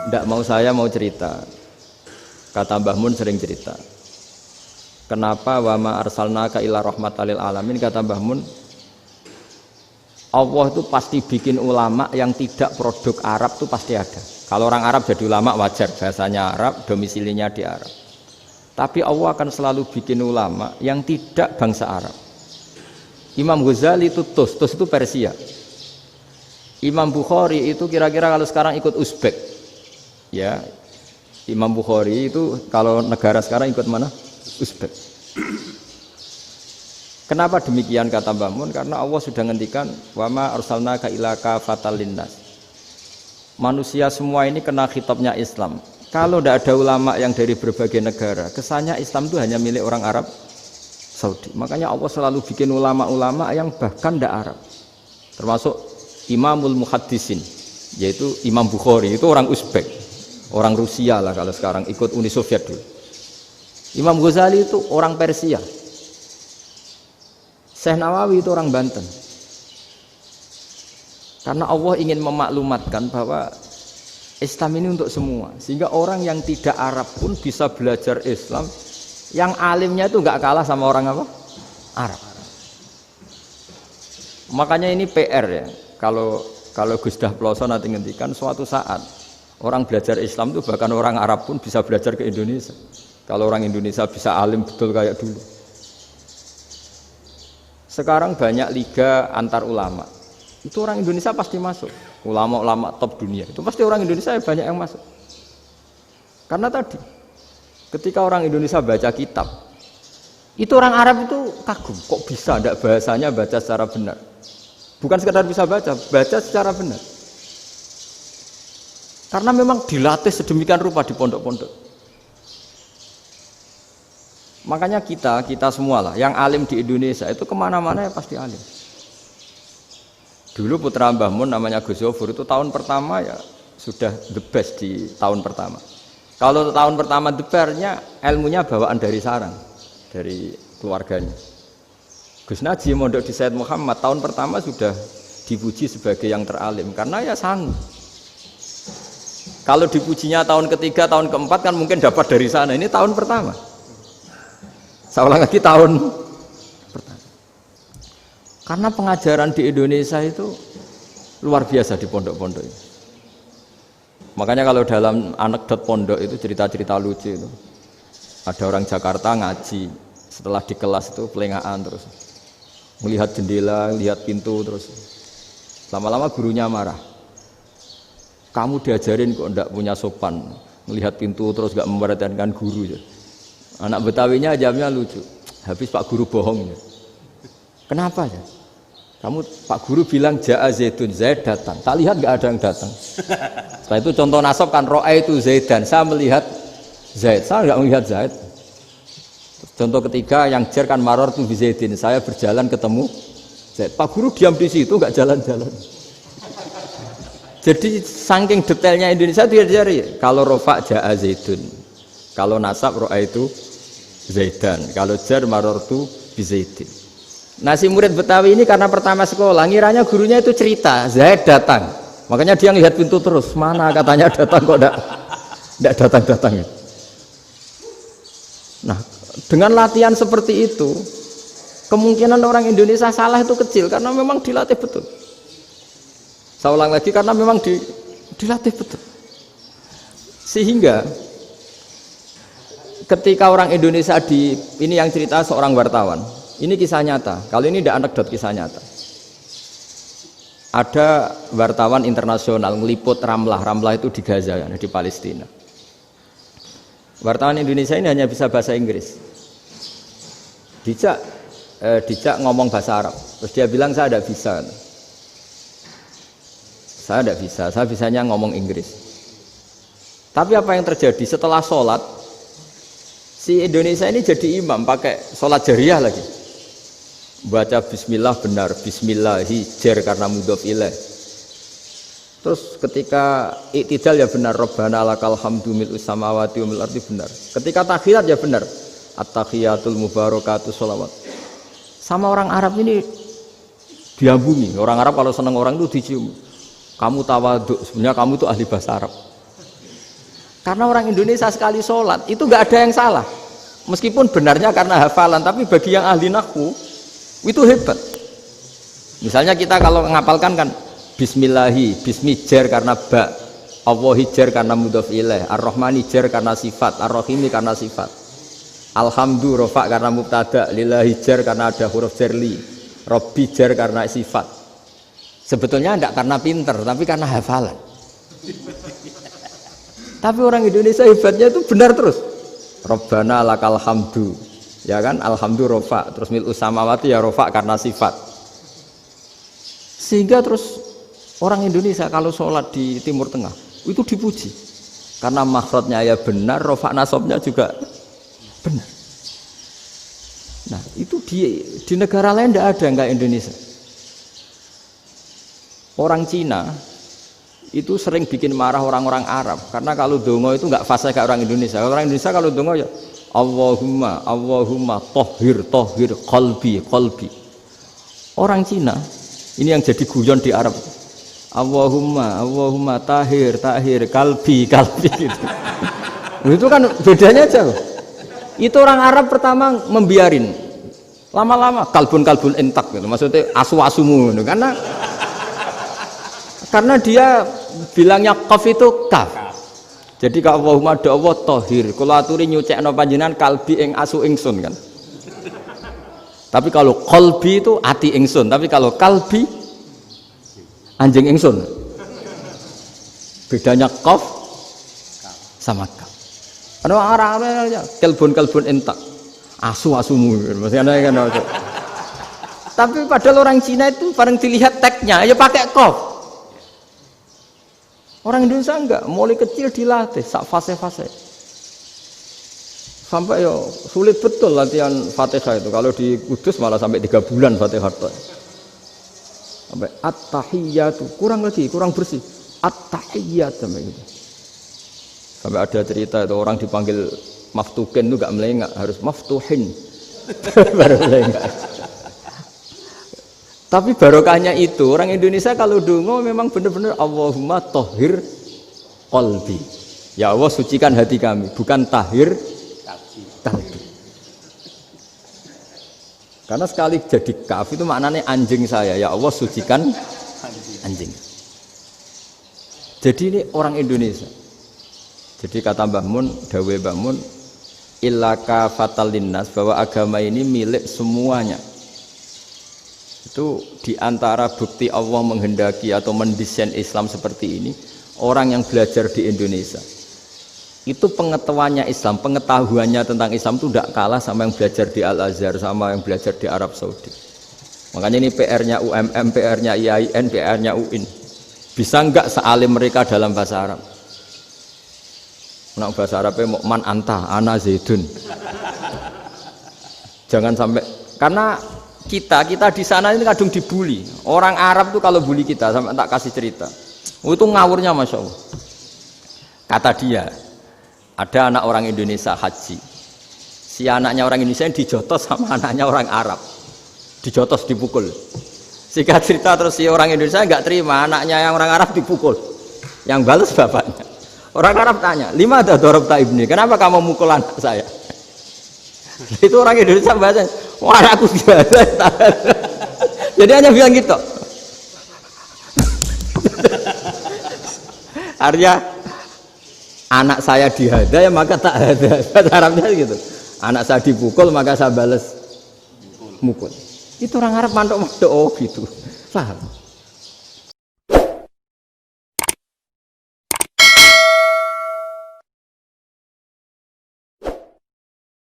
Ndak mau saya mau cerita. Kata Mbah Mun sering cerita. Kenapa wa ma arsalnaka illa rahmatan lil alamin, kata Mbah Mun, Allah itu pasti bikin ulama yang tidak produk Arab itu pasti ada. Kalau orang Arab jadi ulama wajar, bahasanya Arab, domisilinya di Arab. Tapi Allah akan selalu bikin ulama yang tidak bangsa Arab. Imam Ghazali itu Tus itu Persia. Imam Bukhari itu kira-kira kalau sekarang ikut Uzbek. Ya, Imam Bukhari itu kalau negara sekarang ikut mana? Uzbek. Kenapa demikian kata Mbah Mun? Karena Allah sudah ngendikan wa ma arsalnaka illa kafatan linnas. Manusia semua ini kena khitabnya Islam. Kalau tidak ada ulama yang dari berbagai negara, kesannya Islam itu hanya milik orang Arab Saudi. Makanya Allah selalu bikin ulama-ulama yang bahkan tidak Arab. Termasuk Imamul Muhaddisin, yaitu Imam Bukhari, itu orang Uzbek, orang Rusia lah kalau sekarang, ikut Uni Soviet dulu. Imam Ghazali itu orang Persia. Syekh Nawawi itu orang Banten. Karena Allah ingin memaklumatkan bahwa Islam ini untuk semua, sehingga orang yang tidak Arab pun bisa belajar Islam, yang alimnya itu nggak kalah sama orang apa? Arab. Makanya ini PR ya. Kalau Gus Dah Ploso nanti ngendikan suatu saat orang belajar Islam itu bahkan orang Arab pun bisa belajar ke Indonesia. Kalau orang Indonesia bisa alim betul kayak dulu. Sekarang banyak liga antar ulama. Itu orang Indonesia pasti masuk. Ulama-ulama top dunia. Itu pasti orang Indonesia banyak yang masuk. Karena tadi ketika orang Indonesia baca kitab, itu orang Arab itu kagum. Kok bisa tidak bahasanya baca secara benar? Bukan sekedar bisa baca secara benar. Karena memang dilatih sedemikian rupa di pondok-pondok. Makanya kita semua lah, yang alim di Indonesia itu kemana-mana ya pasti alim. Dulu putra Mbah Mun namanya Gus Zofur itu tahun pertama ya sudah the best di tahun pertama. Kalau tahun pertama the best-nya ilmunya bawaan dari sarang, dari keluarganya. Gus Najim mondok di Said Muhammad tahun pertama sudah dipuji sebagai yang teralim karena ya sanggup. Kalau dipujinya tahun ketiga, tahun keempat kan mungkin dapat dari sana. Ini tahun pertama. Saya ulang lagi tahun pertama. Karena pengajaran di Indonesia itu luar biasa di pondok-pondok ini. Makanya kalau dalam anekdot pondok itu cerita-cerita lucu itu. Ada orang Jakarta ngaji, setelah di kelas itu pelengahan terus. Melihat jendela, lihat pintu terus. Lama-lama gurunya marah. Kamu diajarin kok enggak punya sopan, melihat pintu terus enggak memperhatikan guru. Anak Betawinya jamnya lucu. Habis Pak Guru bohong. Kenapa ya? Kamu Pak Guru bilang Ja'a Zaidun, Zaid datang. Tak lihat enggak ada yang datang. Setelah itu contoh nasab kan ro'a itu Zaidan. Saya melihat Zaid, saya enggak melihat Zaid. Contoh ketiga yang jer kan maror tu bi Zaidin. Saya berjalan ketemu Zaid. Pak Guru diam di situ enggak jalan-jalan. Jadi saking detailnya Indonesia dia cari. Kalau rofa Ja'a Zaidun. Kalau nasab ro'a itu Zaidan, kalau jar marortu bi Zaidin. Nah si murid Betawi ini karena pertama sekolah, ngiranya gurunya itu cerita, Zaid datang. Makanya dia ngelihat pintu terus, mana katanya datang kok enggak datang-datang. Nah, dengan latihan seperti itu, kemungkinan orang Indonesia salah itu kecil karena memang dilatih betul. Saya ulang lagi karena memang dilatih betul. Sehingga ketika orang Indonesia ini yang cerita seorang wartawan, ini kisah nyata. Kalau ini tidak anekdot, kisah nyata. Ada wartawan internasional ngeliput Ramlah itu di Gaza, ya, di Palestina. Wartawan Indonesia ini hanya bisa bahasa Inggris. Dijak ngomong bahasa Arab. Terus dia bilang saya tidak bisa. Saya tidak bisa. Saya bisanya ngomong Inggris. Tapi apa yang terjadi setelah sholat? Si Indonesia ini jadi imam pakai sholat jariyah lagi. Baca bismillah benar, bismillahi jar karena mudhof ilaih. Terus ketika iktidal ya benar, Rabbana lakal hamdu mil'us samawati wa mil'ul ardi benar. Ketika tahiyat ya benar, at-tahiyatul mubarakatuh sholawat. Sama orang Arab ini diambungi. Orang Arab kalau senang orang itu dicium. Kamu tawaduk, sebenarnya kamu itu ahli bahasa Arab. Karena orang Indonesia sekali sholat itu nggak ada yang salah. Meskipun benarnya karena hafalan, tapi bagi yang ahli nahwu itu hebat. Misalnya kita kalau ngapalkan kan Bismillahi, Bismi jar karena ba, Allahi jar karena mudhof ilaih, Ar-Rahmani jar karena sifat, Ar-Rahimi karena sifat, Alhamdu rofa karena mubtada, Lillahi jar karena ada huruf jarli, Robbi jar karena sifat. Sebetulnya tidak karena pinter, tapi karena hafalan. Tapi orang Indonesia hebatnya itu benar terus. Rabbana lakal hamdu, ya kan? Alhamdu rofa, terus mil'us samawati ya rofa karena sifat. Sehingga terus orang Indonesia kalau sholat di Timur Tengah itu dipuji karena makhrajnya ya benar, rofa nasabnya juga benar. Nah itu di negara lain tidak ada enggak Indonesia. Orang Cina itu sering bikin marah orang-orang Arab karena kalau dongo itu enggak fasih kayak orang Indonesia. Orang Indonesia kalau dongo ya Allahumma Allahumma tohir tohir qalbi qalbi. Orang Cina ini yang jadi guyon di Arab. Allahumma Allahumma tahir tahir kalbi kalbi gitu. Itu kan bedanya jauh. Itu orang Arab pertama membiarin, lama-lama kalbun kalbun entak gitu. Maksudnya asu-asumu gitu. Karena dia bilangnya qaf itu kaf. Jadi kalau Allahumma do Allah tahir, kula aturi nyucekno panjenengan kalbi ing asu ingsun kan. Tapi kalau qalbi itu ati ingsun, tapi kalau kalbi anjing ingsun. Bedanya qaf sama kaf. Ana arah-arah kalbun-kalbun entak. Asu-asumu maksudnya kan. Tapi padahal orang Cina itu paling dilihat teksnya ya pakai qaf. Orang Indonesia enggak, mulai kecil dilatih sak fase-fase. Sampai ya sulit betul latihan Fatihah itu. Kalau di Kudus malah sampai 3 bulan Fatihah itu. Sampai at-tahiyyatu kurang lagi, kurang bersih. At-tahiyyat sampai gitu. Sampai ada cerita itu orang dipanggil maftuhin itu enggak melengak, harus maftuhin. Baru melengak. Tapi barokahnya itu orang Indonesia kalau dongo memang benar-benar Allahumma tahhir qalbi. Ya Allah sucikan hati kami, bukan tahhir kalbi. Karena sekali jadi kaf itu maknanya anjing saya, ya Allah sucikan anjing. Jadi ini orang Indonesia. Jadi kata Mbah Mun, dawuh Mbah Mun, illaka fatal linnas, bahwa agama ini milik semuanya. Itu diantara bukti Allah menghendaki atau mendesain Islam seperti ini, orang yang belajar di Indonesia itu pengetahuannya Islam, pengetahuannya tentang Islam itu tidak kalah sama yang belajar di Al-Azhar, sama yang belajar di Arab Saudi. Makanya ini PR-nya UMM, PR-nya IAIN, PR-nya UIN. Bisa enggak sealim mereka dalam bahasa Arab? Nah, bahasa Arabnya mau man anta, ana zaidun. Jangan sampai, karena kita di sana ini kadung dibully. Orang Arab tuh kalau bully kita, sampai tak kasih cerita. Itu ngawurnya Masya Allah. Kata dia, ada anak orang Indonesia haji. Si anaknya orang Indonesia yang dijotos sama anaknya orang Arab. Dijotos, dipukul. Singkat cerita terus si orang Indonesia nggak terima, anaknya yang orang Arab dipukul. Yang balas bapaknya. Orang Arab tanya, lima ada dorobta ibni, kenapa kamu mukul anak saya? Itu orang Indonesia bahasa, wah aku biasa. Jadi hanya bilang gitu. Artinya anak saya dihada ya maka tak ada. Bahasa Arabnya gitu. Anak saya dipukul maka saya balas mukul. Itu orang Arab mantuk-mantuk oh gitu. Paham?